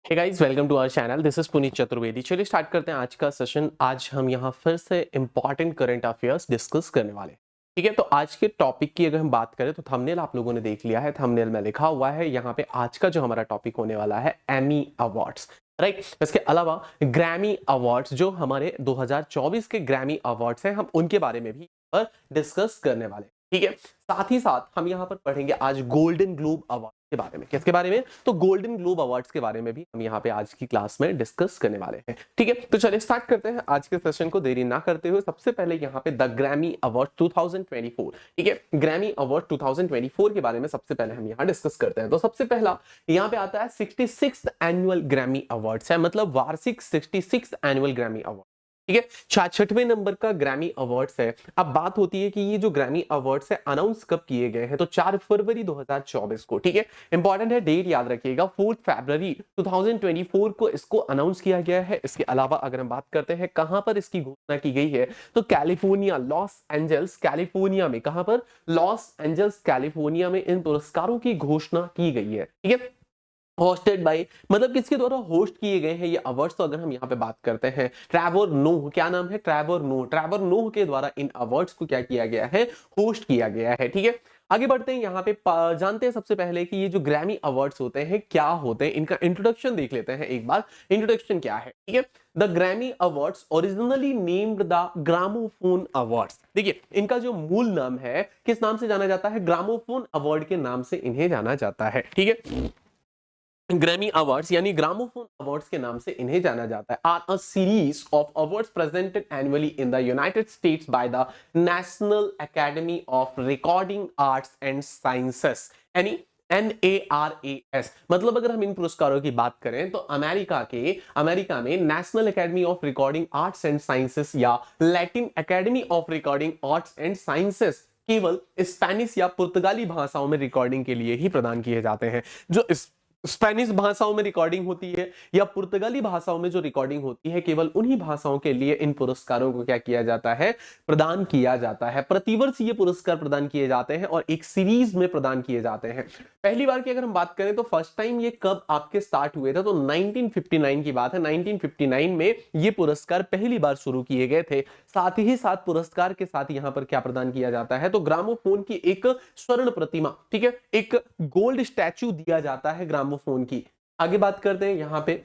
Hey guys, welcome to our channel. This is Puneet Chaturvedi. चलिए start करते हैं आज का सेशन। आज हम यहाँ फिर से इंपॉर्टेंट करंट अफेयर्स डिस्कस करने वाले हैं। ठीक है, तो आज के टॉपिक की अगर हम बात करें तो थंबनेल आप लोगों ने देख लिया है। थंबनेल में लिखा हुआ है यहाँ पे आज का जो हमारा टॉपिक होने वाला है एमी अवार्ड्स, राइट। इसके अलावा ग्रैमी अवार्ड्स, जो हमारे 2024 के ग्रैमी अवार्ड्स हैं, हम उनके बारे में भी डिस्कस करने वाले हैं। ठीक है, साथ ही साथ हम यहाँ पर पढ़ेंगे आज गोल्डन ग्लोब अवार्ड के बारे में। किसके बारे में? तो गोल्डन ग्लोब अवार्ड्स के बारे में भी हम यहाँ पे आज की क्लास में डिस्कस करने वाले हैं। ठीक है, तो चलिए स्टार्ट करते हैं आज के सेशन को देरी ना करते हुए। सबसे पहले यहाँ पे द ग्रैमी अवार्ड 2024, ठीक है, ग्रैमी अवार्ड 2024 के बारे में सबसे पहले हम यहाँ डिस्कस करते हैं। तो सबसे पहला यहाँ पे आता है 66th एनुअल ग्रैमी अवार्ड्स है, मतलब वार्षिक 66 एनुअल ग्रैमी अवार्ड। ठीक है, 66वें नंबर का ग्रैमी अवार्ड्स है। अब बात होती है कि ये जो ग्रैमी अवार्ड्स है अनाउंस कब किए गए हैं, तो 4 फरवरी 2024 को। ठीक है, इंपॉर्टेंट है, डेट याद रखिएगा, 4 फरवरी 2024 को इसको अनाउंस किया गया है। इसके अलावा अगर हम बात करते हैं कहां पर इसकी घोषणा की गई है, तो कैलिफोर्निया, लॉस एंजल्स कैलिफोर्निया में। कहां पर? लॉस एंजल्स कैलिफोर्निया में इन पुरस्कारों की घोषणा की गई है। ठीक है, होस्टेड बाय, मतलब किसके द्वारा होस्ट किए गए हैं ये अवार्ड्स। तो अगर हम यहाँ पे बात करते हैं ट्रेवर नोह, क्या नाम है? ट्रेवर नोह। ट्रेवर नोह के द्वारा इन अवार्ड्स को क्या किया गया है? होस्ट किया गया है। ठीक है, आगे बढ़ते हैं। यहाँ पे जानते हैं सबसे पहले कि ये जो ग्रैमी अवार्ड्स होते हैं क्या होते हैं, इनका इंट्रोडक्शन देख लेते हैं एक बार। इंट्रोडक्शन क्या है? ठीक है, the Grammy awards originally named the gramophone awards. देखिए, इनका जो मूल नाम है किस नाम से जाना जाता है? ग्रामोफोन अवार्ड के नाम से इन्हें जाना जाता है। ठीक है, ग्रैमी अवार्ड्स यानी ग्रामोफोन अवार्ड्स के नाम से इन्हें जाना जाता है, are a series of awards presented annually in the United States by the National academy of recording arts and Sciences, यानी NARAS। मतलब अगर हम इन पुरस्कारों की बात करें तो अमेरिका में national academy of recording arts and sciences या लैटिन academy of recording arts and sciences केवल स्पेनिश या पुर्तगाली भाषाओं में रिकॉर्डिंग के लिए ही प्रदान किए जाते हैं। जो स्पेनिश भाषाओं में रिकॉर्डिंग होती है या पुर्तगाली भाषाओं में जो रिकॉर्डिंग होती है, केवल उन्हीं भाषाओं के लिए इन पुरस्कारों को क्या किया जाता है? प्रदान किया जाता है। प्रतिवर्ष ये पुरस्कार प्रदान किए जाते हैं और एक सीरीज में प्रदान किए जाते हैं। पहली बार की अगर हम बात करें तो फर्स्ट टाइम ये कब आपके स्टार्ट हुए थे, तो 1959 की बात है। 1959 में ये पुरस्कार पहली बार शुरू किए गए थे। साथ ही साथ पुरस्कार के साथ यहाँ पर क्या प्रदान किया जाता है? तो ग्रामोफोन की एक स्वर्ण प्रतिमा, ठीक है, एक गोल्ड स्टैचू दिया जाता है ग्रामोफोन की। आगे बात करते हैं यहाँ पे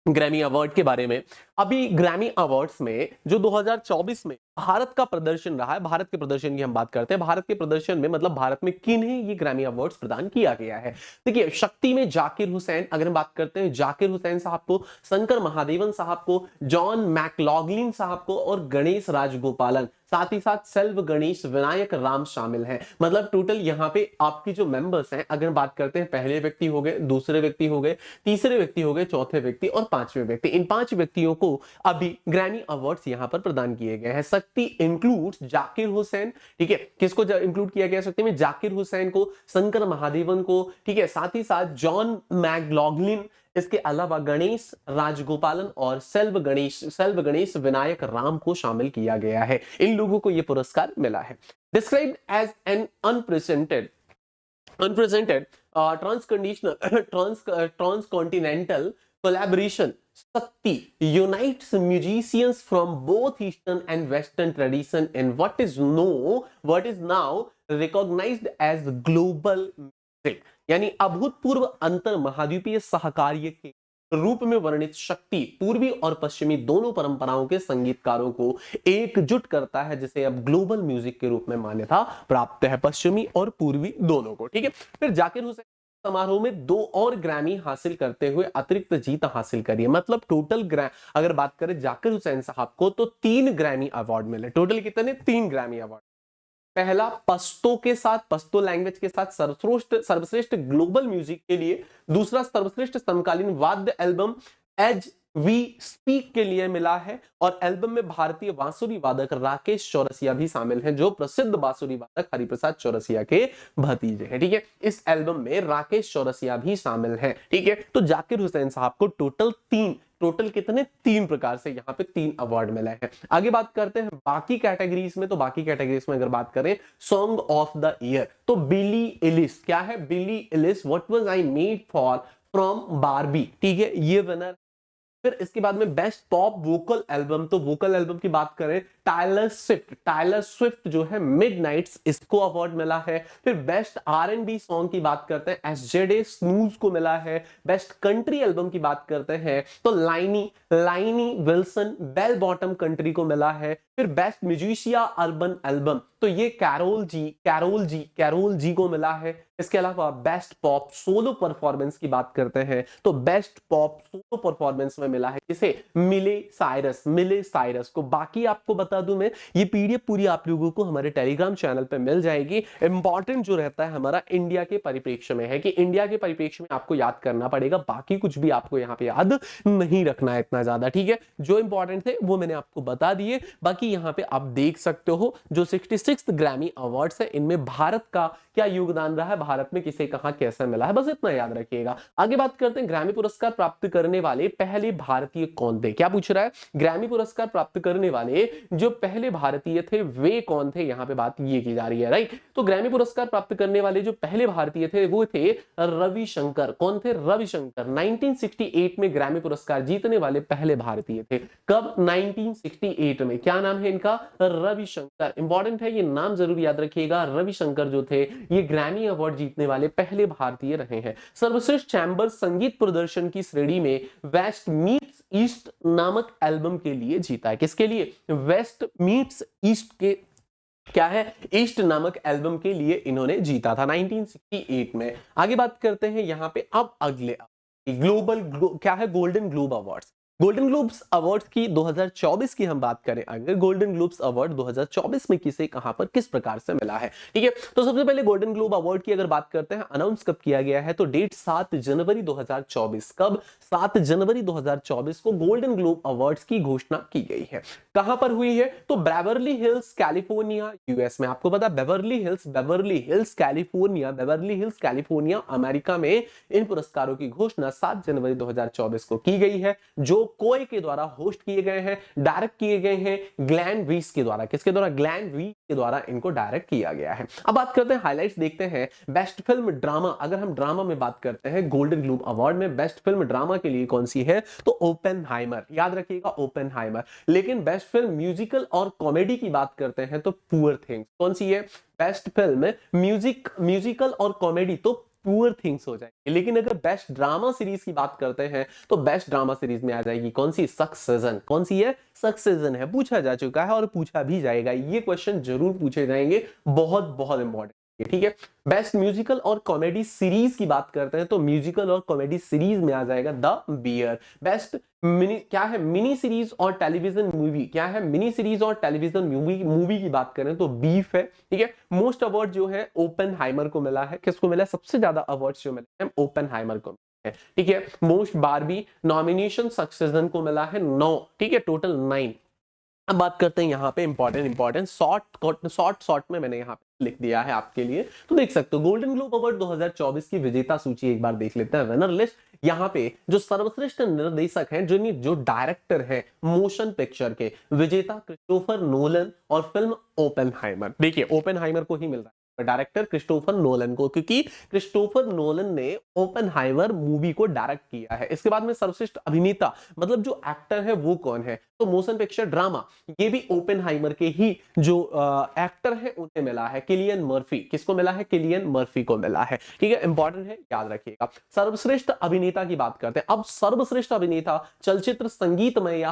ग्रैमी अवार्ड के बारे में। अभी ग्रैमी अवार्ड्स में जो 2024 में भारत का प्रदर्शन रहा है, भारत के प्रदर्शन की हम बात करते हैं। भारत के प्रदर्शन में मतलब भारत में किन्हें ये ग्रैमी अवार्ड्स प्रदान किया गया है? देखिए, शक्ति में जाकिर हुसैन, अगर हम बात करते हैं जाकिर हुसैन साहब को, शंकर महादेवन साहब को, जॉन मैकलॉगलिन साहब को और गणेश राजगोपालन, साथ ही साथ सेल्व गणेश विनायक राम शामिल हैं। मतलब टोटल यहाँ पे आपकी जो मेंबर्स हैं, अगर बात करते हैं, पहले व्यक्ति हो गए, दूसरे व्यक्ति हो गए, तीसरे व्यक्ति हो गए, चौथे व्यक्ति और पांचवें व्यक्ति, इन 5 व्यक्तियों को अभी ग्रैमी अवार्ड्स यहां पर प्रदान किए गए हैं। शक्ति इंक्लूड्स जाकिर हुसैन, ठीक है, किसको इंक्लूड किया गया शक्ति में? जाकिर हुसैन को, शंकर महादेवन को, ठीक है, साथ ही साथ जॉन मैकलॉगलिन, इसके अलावा गणेश राजगोपालन और सेल्व गणेश विनायक राम को शामिल किया गया है। इन लोगों को यह पुरस्कार मिला है। Described as an unprecedented transcontinental collaboration, Shakti unites musicians from both Eastern and Western tradition in what is now recognized as global music, यानी अभूतपूर्व अंतर महाद्वीपीय सहकार्य के रूप में वर्णित शक्ति पूर्वी और पश्चिमी दोनों परंपराओं के संगीतकारों को एकजुट करता है, जिसे अब ग्लोबल म्यूजिक के रूप में मान्यता प्राप्त है, पश्चिमी और पूर्वी दोनों को। ठीक है, फिर जाकिर हुसैन समारोह में 2 और ग्रैमी हासिल करते हुए अतिरिक्त जीत हासिल करी है। मतलब टोटल अगर बात करें जाकिर हुसैन साहब को तो 3 ग्रैमी अवार्ड मिले। टोटल कितने? 3 ग्रैमी अवार्ड। पहला पश्तो के साथ, पश्तो लैंग्वेज के साथ सर्वश्रेष्ठ ग्लोबल म्यूजिक के लिए, दूसरा सर्वश्रेष्ठ समकालीन वाद्य एल्बम एज वी स्पीक के लिए मिला है, और एल्बम में भारतीय बांसुरी वादक राकेश चौरसिया भी शामिल हैं, जो प्रसिद्ध बांसुरी वादक हरिप्रसाद चौरसिया के भतीजे हैं। ठीक है, इस एल्बम में राकेश चौरसिया भी शामिल हैं। ठीक है, तो जाकिर हुसैन साहब को टोटल कितने? 3 प्रकार से यहाँ पे 3 अवार्ड मिले हैं। आगे बात करते हैं बाकी कैटेगरीज में। तो बाकी कैटेगरीज में अगर बात करें सॉन्ग ऑफ द ईयर, तो बिली एलिस, क्या है? Billie Eilish, what was I made for, from Barbie, ठीक है, ये विनर। फिर इसके बाद में बेस्ट पॉप वोकल एल्बम, तो वोकल एल्बम की बात करें टाइलर स्विफ्ट जो है मिडनाइट्स, इसको अवार्ड मिला है। फिर बेस्ट R&B सॉन्ग की बात करते हैं SJD स्नूज को मिला है। बेस्ट कंट्री एल्बम की बात करते हैं तो लाइनी विल्सन बेल बॉटम कंट्री को मिला है। फिर बेस्ट म्यूजिशिया अर्बन एल्बम, तो ये कैरोल जी को मिला है। इसके अलावा बेस्ट पॉप सोलो परफॉर्मेंस की बात करते हैं तो बेस्ट पॉप सोलो परफॉर्मेंस में मिला है किसे, मिले साइरस को। बाकी आपको बता दूं मैं, ये पीडीएफ पूरी आप लोगों को हमारे टेलीग्राम चैनल पे मिल जाएगी। इंपॉर्टेंट जो रहता है हमारा इंडिया के परिप्रेक्ष्य में है कि इंडिया के परिप्रेक्ष्य में आपको याद करना पड़ेगा, बाकी कुछ भी आपको यहाँ पे याद नहीं रखना है इतना ज्यादा, ठीक है। जो इंपॉर्टेंट थे वो मैंने आपको बता दिए। बाकी यहाँ पे आप देख सकते हो जो 66th ग्रैमी अवार्ड्स है, इनमें भारत का क्या योगदान रहा है, भारत में किसे कहां कैसे मिला है, बस इतना याद रखिएगा। आगे बात करते हैं ग्रैमी पुरस्कार प्राप्त करने वाले पहले भारतीय कौन थे। क्या पूछ रहा है, ग्रैमी पुरस्कार प्राप्त करने वाले जो पहले भारतीय थे वे कौन थे, यहां पे बात ये की जा रही है, राइट। तो ग्रैमी पुरस्कार प्राप्त करने वाले जो पहले भारतीय थे वो थे रविशंकर। कौन थे, रविशंकर। 1968 में ग्रैमी पुरस्कार जीतने वाले पहले भारतीय थे। कब, 1968 में। क्या नाम है इनका, रविशंकर। इंपॉर्टेंट है, ये नाम जरूर याद रखिएगा। रविशंकर जो थे ये ग्रैमी अवार्ड जीतने वाले पहले भारतीय रहे हैं। सर्वश्रेष्ठ चैंबर संगीत प्रदर्शन की श्रेणी में वेस्ट मीट्स ईस्ट नामक एल्बम के लिए जीता है। किसके लिए, वेस्ट मीट्स ईस्ट के क्या है, ईस्ट नामक एल्बम के लिए इन्होंने जीता था 1968 में। आगे बात करते हैं यहां पे अब अगले क्या है, Golden Globe awards. Golden Globes awards की 2024 की हम बात करें, अगर गोल्डन ग्लोब्स अवार्ड 2024 में किसे कहां पर किस प्रकार से मिला है, ठीक है। तो सबसे पहले गोल्डन ग्लोब अवार्ड की अगर बात करते हैं, अनाउंस कब किया गया है, तो डेट 7 जनवरी 2024। कब, 7 जनवरी 2024 को गोल्डन ग्लोब अवार्ड्स की घोषणा की गई है। कहां पर हुई है, तो बेवर्ली हिल्स कैलिफोर्निया यूएस में। आपको पता बेवर्ली हिल्स कैलिफोर्निया अमेरिका में इन पुरस्कारों की घोषणा 7 जनवरी 2024 को की गई है, जो कोय के द्वारा होस्ट किए गए हैं, डायरेक्ट किए गए हैं ग्लैन वीस के द्वारा। किसके द्वारा, ग्लैन वीस के द्वारा इनको डायरेक्ट किया गया है। अब बात करते हैं हाइलाइट्स, देखते हैं बेस्ट फिल्म ड्रामा। अगर हम ड्रामा में बात करते हैं गोल्डन ग्लोब अवार्ड में बेस्ट फिल्म ड्रामा के लिए कौन सी है, तो ओपेनहाइमर, याद रखिएगा ओपेनहाइमर। लेकिन बेस्ट फिल्म म्यूजिकल और कॉमेडी की बात करते हैं तो पुअर थिंग्स। कौन सी है, बेस्ट फिल्म म्यूजिकल और कॉमेडी तो पुअर थिंग्स हो जाएगी। लेकिन अगर बेस्ट ड्रामा सीरीज की बात करते हैं तो बेस्ट ड्रामा सीरीज में आ जाएगी कौन सी, सक्सेशन। कौन सी है, सक्सेशन है। पूछा जा चुका है और पूछा भी जाएगा, ये क्वेश्चन जरूर पूछे जाएंगे, बहुत बहुत इंपॉर्टेंट, ठीक है। बेस्ट म्यूजिकल और कॉमेडी सीरीज की बात करते हैं तो म्यूजिकल और कॉमेडी सीरीज में आ जाएगा द बियर। बेस्ट क्या है, मिनी सीरीज और टेलीविजन मूवी, क्या है, मिनी सीरीज और टेलीविजन मूवी की बात करें तो बीफ है, ठीक है। मोस्ट अवार्ड जो है ओपेनहाइमर को मिला है। किसको मिला है, सबसे ज्यादा अवार्ड जो मिले हैं ओपेनहाइमर को, ठीक है। मोस्ट बारबी नॉमिनेशन सक्सेशन को मिला है 9, ठीक है, टोटल 9। अब बात करते हैं यहाँ पे इंपॉर्टेंट शॉर्ट में मैंने यहाँ पे लिख दिया है आपके लिए, तो देख सकते हो। गोल्डन ग्लोब अवार्ड 2024 की विजेता सूची एक बार देख लेते हैं, विनर लिस्ट। यहाँ पे जो सर्वश्रेष्ठ निर्देशक हैं, जो डायरेक्टर हैं मोशन पिक्चर के, विजेता क्रिस्टोफर नोलन और फिल्म ओपेनहाइमर। देखिए ओपेनहाइमर को ही मिल रहा है डायरेक्टर क्रिस्टोफर नोलन को, क्योंकि क्रिस्टोफर नोलन ने ओपेनहाइमर मूवी को डायरेक्ट किया है। इसके बाद में सर्वश्रेष्ठ अभिनेता, मतलब जो एक्टर है वो कौन है, तो मोशन पिक्चर ड्रामा, ये भी ओपेनहाइमर के ही जो एक्टर है उन्हें मिला है, किलियन मर्फी। किसको मिला है, किलियन मर्फी को मिला है, ठीक है, इंपॉर्टेंट है, याद रखिएगा। सर्वश्रेष्ठ अभिनेता की बात करते हैं अब। सर्वश्रेष्ठ अभिनेता चलचित्र संगीतमय या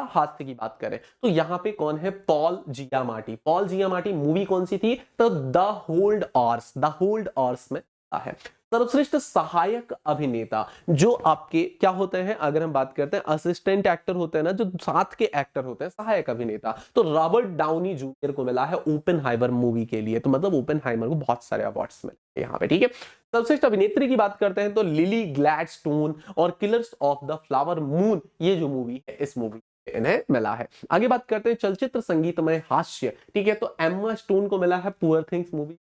हास्य की बात करें तो यहां पे कौन है, पॉल जियामाटी। मूवी कौन सी थी, तो द होल्ड आवर्स में है। सर्वश्रेष्ठ सहायक अभिनेता, जो आपके क्या होते हैं, अगर हम बात करते हैं असिस्टेंट एक्टर होते हैं ना, जो साथ के एक्टर होते हैं, सहायक अभिनेता, तो रॉबर्ट डाउनी जूनियर को मिला है ओपेनहाइमर मूवी के लिए। तो मतलब ओपेनहाइमर को बहुत सारे अवार्ड्स मिले यहाँ पे, ठीक है। सर्वश्रेष्ठ अभिनेत्री की बात करते हैं तो लिली ग्लैडस्टोन और killers of the flower moon, ये जो मूवी है इस मूवी इन्हें मिला है। आगे बात करते हैं चलचित्र संगीतमय हास्य, ठीक है, तो एम्मा स्टोन को मिला है पुअर थिंग्स मूवी।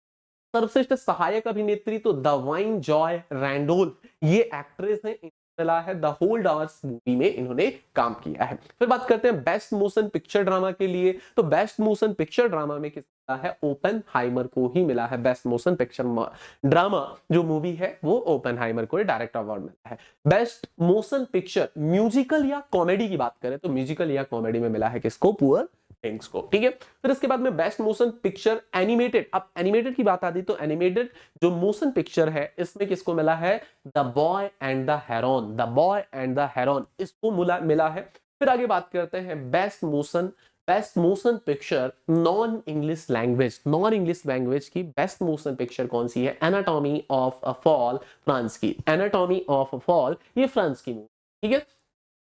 सर्वश्रेष्ठ सहायक अभिनेत्री तो द वाइन जॉय रैंडोल्फ, ये एक्ट्रेस हैं, मिला है, द होल्ड आवर्स मूवी में इन्होंने काम किया है। फिर बात करते हैं बेस्ट मोशन पिक्चर ड्रामा के लिए, तो बेस्ट मोशन पिक्चर ड्रामा में किस है, ओपेनहाइमर को ही मिला है। बेस्ट मोशन पिक्चर ड्रामा जो मूवी है वो ओपेनहाइमर को डायरेक्ट अवार्ड मिला है। बेस्ट मोशन पिक्चर म्यूजिकल या कॉमेडी की बात करें तो म्यूजिकल या कॉमेडी में मिला है किसको, पुअर थिंग्स को। ठीक है, फिर इसके बाद में बेस्ट मोशन पिक्चर एनिमेटेड। अब एनिमेटेड की बात आती तो एनिमेटेड जो मोशन पिक्चर है इसमें किसको मिला है, the boy and the Heron, the boy and the Heron इसको मिला है। फिर आगे बात करते हैं best motion picture non English language. Non English language की बेस्ट मोशन पिक्चर कौन सी है, anatomy of a fall, France की। एनाटॉमी ऑफ अ फॉल ये फ्रांस की मूवी। ठीक है,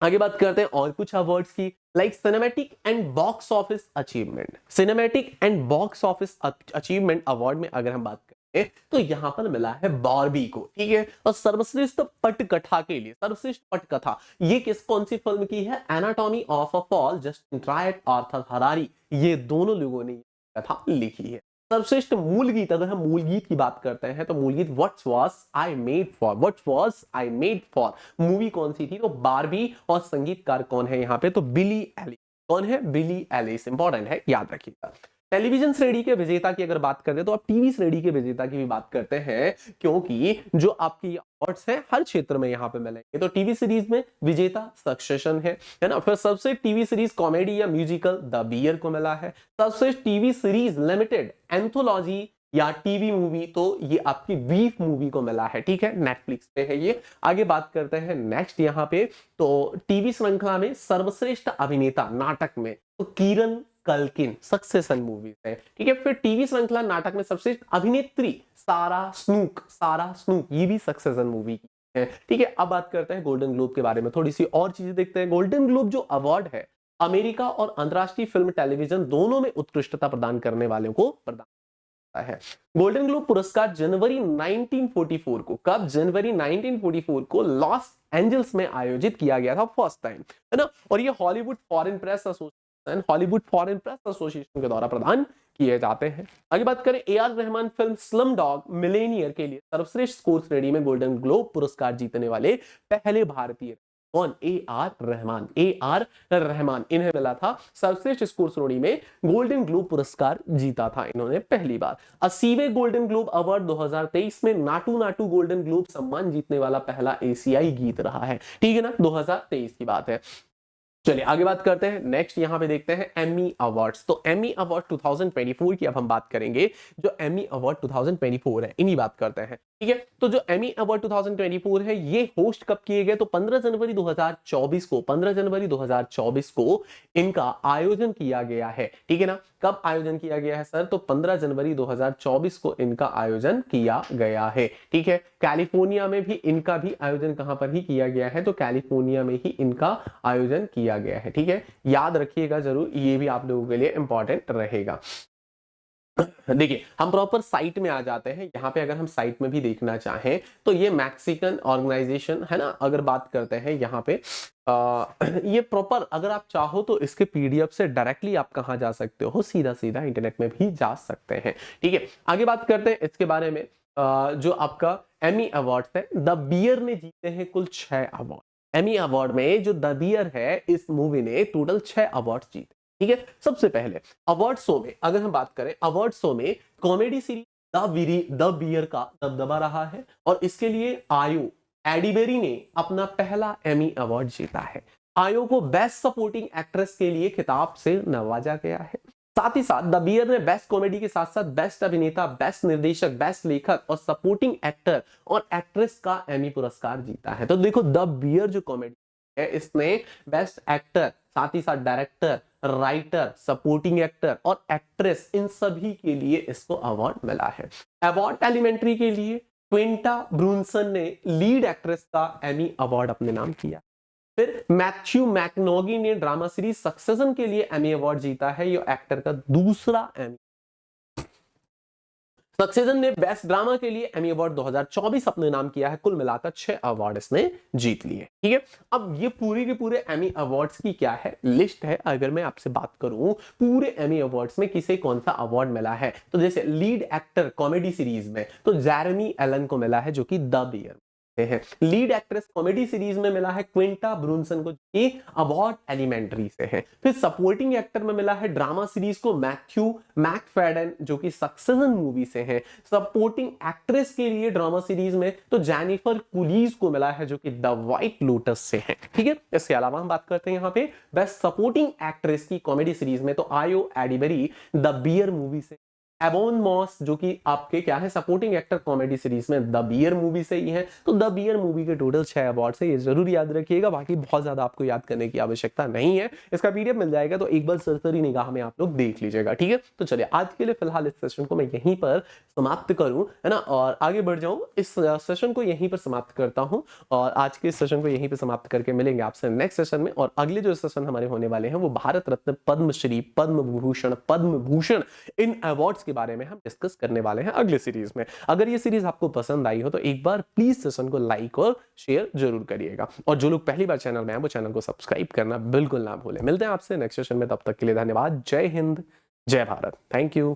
आगे बात करते हैं और कुछ अवार्ड्स की, like cinematic and box office achievement. Cinematic and box office achievement award में अगर हम बात करें तो यहां पर मिला है बार्बी को। ठीक है, और सर्वश्रेष्ठ पटकथा के लिए, सर्वश्रेष्ठ पटकथा ये किस कौन सी फिल्म की है, anatomy of a fall, Justine Triet, Arthur Harari, ये दोनों लोगों ने कथा लिखी है। सर्वश्रेष्ठ मूल गीत, अगर हम मूल गीत की बात करते हैं तो मूल गीत what was I made for movie कौन सी थी, तो बार्बी। और संगीतकार कौन है यहाँ पे, तो बिली एलिस। कौन है, बिली एलिस, इंपॉर्टेंट है, याद रखिएगा। टेलीविजन श्रेणी के विजेता की अगर बात करते हैं तो आप टीवी श्रेणी के विजेता की भी बात करते हैं, क्योंकि जो आपकी अवार्ड्स हैं हर क्षेत्र में यहाँ पे मिलेंगे। तो टीवी सीरीज में विजेता सक्सेशन है ना। फिर सबसे टीवी सीरीज कॉमेडी या म्यूजिकल द बियर को मिला है। सबसे टीवी सीरीज लिमिटेड एंथोलॉजी या टीवी मूवी तो ये आपकी वीफ मूवी को मिला है। ठीक है, नेटफ्लिक्स पे है ये। आगे बात करते हैं नेक्स्ट यहाँ पे, तो टीवी श्रृंखला में सर्वश्रेष्ठ अभिनेता नाटक में तो किरण कल्किन, सक्सेशन मूवी है। ठीक है, फिर टीवी श्रृंखला नाटक में सबसे अभिनेत्री सारा स्नूक ये भी सक्सेशन मूवी की है। ठीक है, अब बात करते हैं गोल्डन ग्लोब के बारे में, थोड़ी सी और चीजें देखते हैं। गोल्डन ग्लोब जो अवार्ड है अमेरिका और अंतरराष्ट्रीय फिल्म टेलीविजन दोनों में उत्कृष्टता प्रदान करने वालों को प्रदान है। गोल्डन ग्लोब पुरस्कार जनवरी 1944 को, कब, जनवरी 1944 को लॉस एंजल्स में आयोजित किया गया था फर्स्ट टाइम, है ना। और ये हॉलीवुड फॉरेन प्रेस एसोसिएशन के द्वारा प्रदान किए जाते हैं। आगे बात करें AR. Rahman film slum dog Millionaire के लिए सर्वश्रेष्ठ स्कोर श्रेणी में गोल्डन ग्लोब पुरस्कार जीतने वाले पहले भारतीय कौन, ए.आर. रहमान इन्हें मिला था सर्वश्रेष्ठ स्कोर श्रेणी में गोल्डन ग्लोब पुरस्कार जीता था इन्होंने पहली बार। 80वें गोल्डन ग्लोब अवार्ड 2023 में नाटू नाटू गोल्डन ग्लोब सम्मान जीतने वाला पहला एशियाई गीत रहा है। ठीक है ना, 2023 की बात है। चलिए आगे बात करते हैं। नेक्स्ट यहां पे देखते हैं एमी अवार्ड्स। तो एमी अवार्ड 2024 की अब हम बात करेंगे। जो एमी अवार्ड 2024 है इन्हीं बात करते हैं। ठीक है, तो जो एमी अवार्ड 2024 है ये होस्ट कब किए गए, तो 15 जनवरी 2024 को इनका आयोजन किया गया है। ठीक है ना, कब आयोजन किया गया है सर, तो 15 जनवरी 2024 को इनका आयोजन किया गया है। ठीक है, कैलिफोर्निया में भी इनका भी आयोजन कहां पर ही किया गया है, तो कैलिफोर्निया में ही इनका आयोजन किया गया है। ठीक है, याद रखिएगा जरूर, ये भी आप लोगों के लिए इंपॉर्टेंट रहेगा। देखिए हम प्रॉपर साइट में आ जाते हैं। यहाँ पे अगर हम साइट में भी देखना चाहें तो ये मैक्सिकन ऑर्गेनाइजेशन है ना, अगर बात करते हैं यहाँ पे ये प्रॉपर, अगर आप चाहो तो इसके पीडीएफ से डायरेक्टली आप कहाँ जा सकते हो, सीधा सीधा इंटरनेट में भी जा सकते हैं। ठीक है, आगे बात करते हैं इसके बारे में। जो आपका एमी अवार्ड है, द बियर ने जीते हैं कुल 6 अवार्ड। एमी अवार्ड में जो द बियर है इस मूवी ने टोटल 6 अवार्ड जीते। ठीक है, सबसे पहले अवार्ड शो में अगर हम बात करें, अवार्ड शो में कॉमेडी सीरीज द बियर का दबदबा रहा है और इसके लिए आयो एडिबेरी ने अपना पहला एमी अवार्ड जीता है। आयो को बेस्ट सपोर्टिंग एक्ट्रेस के लिए खिताब से नवाजा गया है। साथ ही साथ द बियर ने बेस्ट कॉमेडी के साथ साथ बेस्ट अभिनेता, बेस्ट निर्देशक, बेस्ट लेखक और सपोर्टिंग एक्टर और एक्ट्रेस का एमी पुरस्कार जीता है। तो देखो द बियर जो कॉमेडी है इसने बेस्ट एक्टर, साथ ही साथ डायरेक्टर, राइटर, सपोर्टिंग एक्टर और एक्ट्रेस, इन सभी के लिए इसको अवार्ड मिला है। अवार्ड एलिमेंट्री के लिए क्विंटा ब्रूनसन ने लीड एक्ट्रेस का एमी अवार्ड अपने नाम किया। फिर मैथ्यू मैकनोगी ने ड्रामा सीरीज सक्सेशन के लिए एमी अवार्ड जीता है, ये एक्टर का दूसरा एमी। सक्सेशन ने बेस्ट ड्रामा के लिए एमी अवार्ड 2024 अपने नाम किया है। कुल मिलाकर 6 अवार्ड इसने जीत लिए। ठीक है, अब ये पूरी के पूरे एमी अवार्ड्स की क्या है, लिस्ट है। अगर मैं आपसे बात करूं पूरे एमी अवार्ड्स में किसे कौन सा अवार्ड मिला है, तो जैसे लीड एक्टर कॉमेडी सीरीज में तो जेरेमी एलन को मिला है जो कि द बियर। हैं। लीड एक्ट्रेस कॉमेडी सीरीज में मिला है क्विंटा ब्रूनसन को, ये अबाउट एलिमेंट्री से है। फिर सपोर्टिंग एक्टर में मिला है ड्रामा सीरीज को मैथ्यू मैकफैडन जो कि सक्सेशन मूवी से है। सपोर्टिंग एक्ट्रेस के लिए ड्रामा सीरीज में तो जेनिफर कुलीज को मिला है जो कि द व्हाइट लोटस से है। ठीक है, इसके अलावा हम बात करते हैं यहाँ पे बेस्ट सपोर्टिंग एक्ट्रेस की कॉमेडी सीरीज में, तो आयो एडिबरी द बियर मूवी से। एबोन मॉस जो कि आपके क्या है सपोर्टिंग एक्टर कॉमेडी सीरीज में द बियर मूवी से ही है। तो द बियर मूवी के टोटल 6 अवार्ड है, ये जरूर याद रखिएगा। बाकी बहुत ज्यादा आपको याद करने की आवश्यकता नहीं है, इसका पीडीएफ मिल जाएगा, तो एक बार सरसरी निगाह में आप लोग देख लीजिएगा। ठीक है, तो चलिए आज के लिए फिलहाल इस सेशन को मैं यहीं पर समाप्त करूं, है ना, और आगे बढ़ जाऊं। इस सेशन को यहीं पर समाप्त करता हूं और आज के सेशन को यहीं पर समाप्त करके मिलेंगे आपसे नेक्स्ट सेशन में। और अगले जो सेशन हमारे होने वाले हैं वो भारत रत्न, पद्मश्री, पद्म विभूषण, पद्म भूषण, इन अवार्ड्स के बारे में हम डिस्कस करने वाले हैं अगले सीरीज में। अगर ये सीरीज आपको पसंद आई हो तो एक बार प्लीज सेशन को लाइक और शेयर जरूर करिएगा। और जो लोग पहली बार चैनल में हैं वो चैनल को सब्सक्राइब करना बिल्कुल ना भूलें। मिलते हैं आपसे नेक्स्ट सेशन में, तब तक के लिए धन्यवाद। जय हिंद, जय भारत, थैंक यू।